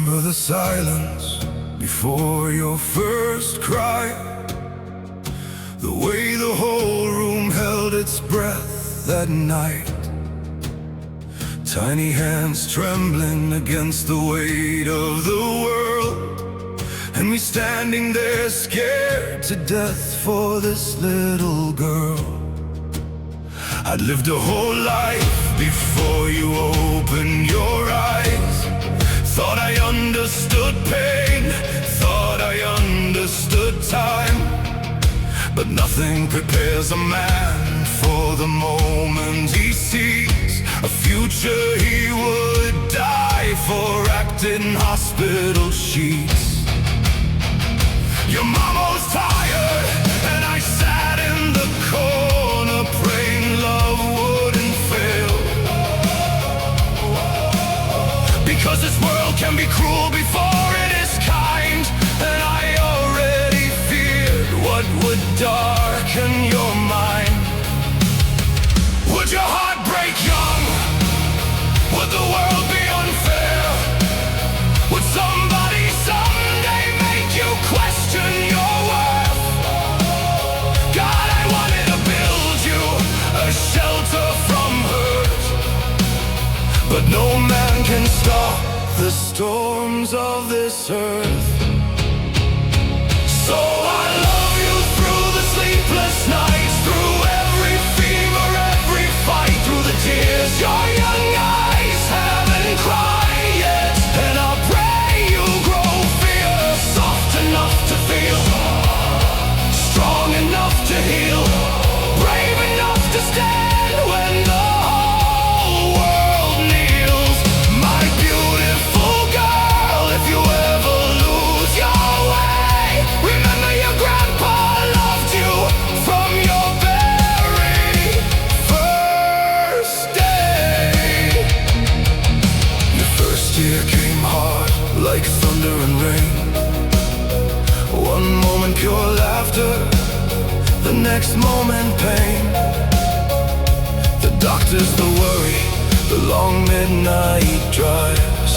remember the silence before your first cry, the way the whole room held its breath that night, tiny hands trembling against the weight of the world, and me standing there scared to death for this little girl. I'd lived a whole life before you opened your eyes. Thought I understood pain, thought I understood time, but nothing prepares a man for the moment he sees a future he would die for, wrapped in hospital sheets. Your mama was tired, and I sat in the corner praying love wouldn't fail, because this world can be cruel before it is kind, and I already feared what would darken your mind. Would your heart break young? Would the world be unfair? Would somebody someday make you question your worth? God, I wanted to build you a shelter from hurt, but no man can stop the storms of this earth. So I love you through the sleepless nights, through every fever, every fight, through the tears your young eyes haven't cried yet, and I'll pray you grow fear, soft enough to feel, strong enough to heal, brave enough to stand when the whole world kneels. My beautiful girl, if you ever lose your way, remember your grandpa loved you from your very first day. Your first year came hard like thunder and rain. One moment pure laughter, the next moment pain. The doctors, the worry, the long midnight drives,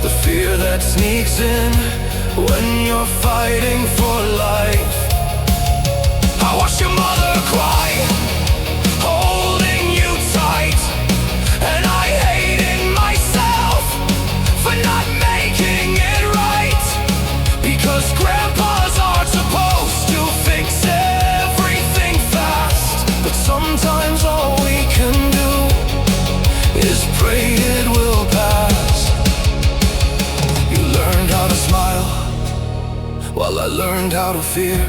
the fear that sneaks in when you're fighting for life. I watched your mother cry, holding you tight, and I hated myself for not making it right, because grandpas aren't supposed to fix everything fast, but sometimes all we can do is pray it will pass. You learned how to smile while I learned how to fear,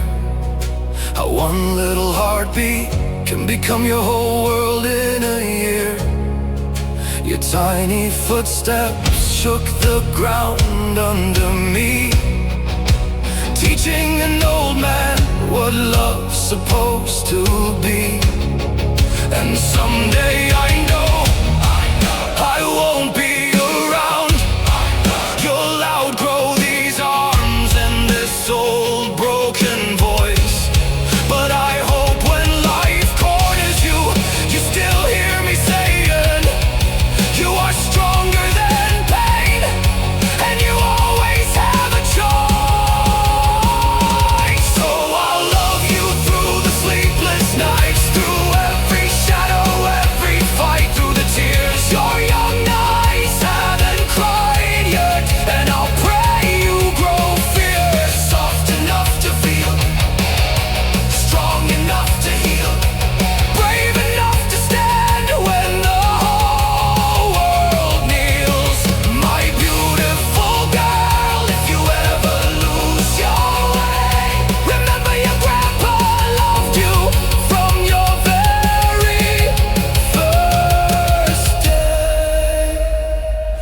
how one little heartbeat can become your whole world in a year. Your tiny footsteps shook the ground under me, teaching an old man what love's supposed to be. And someday I know I won't be around. You'll outgrow these arms and this old broken voice, but I hope when life corners you, you still hear me saying, you are stronger than pain, and you always have a choice. So I'll love you through the sleepless nights, through every shadow, every fight, through the tears your young eyes haven't cried yet, and I'll pray you grow fear, soft enough to feel, strong enough to heal, brave enough to stand when the whole world kneels. My beautiful girl, if you ever lose your way, remember your grandpa loved you from your very first day.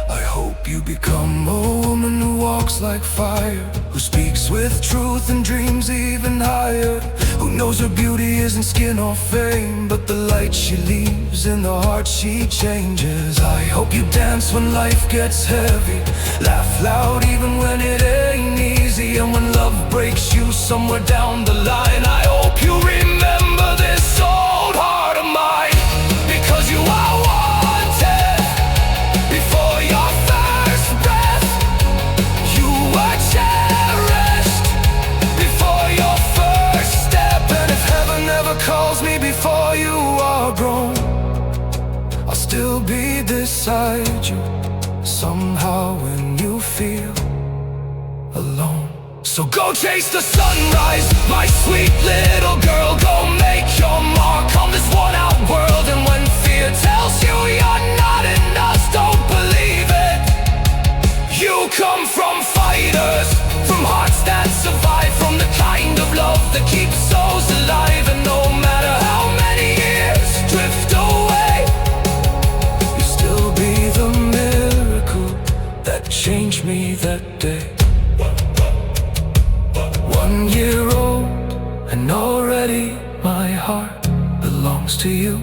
I hope you become a woman who walks like fire, who speaks with truth and dreams even higher, who knows her beauty isn't skin or fame, but the light she leaves in the heart she changes. I hope you dance when life gets heavy, laugh loud even when it ain't easy, and when love breaks you somewhere down the line, I hope you remember this old heart of mine, because you are wanted before your first breath. So go chase the sunrise, my sweet little girl. Go make your mark on this worn-out world. And when fear tells you you're not enough, don't believe it. You come from fighters, from hearts that survive, from the kind of love that keeps souls alive. And no matter how many years drift away, you'll still be the miracle that changed me that day. 1 year old, and already my heart belongs to you.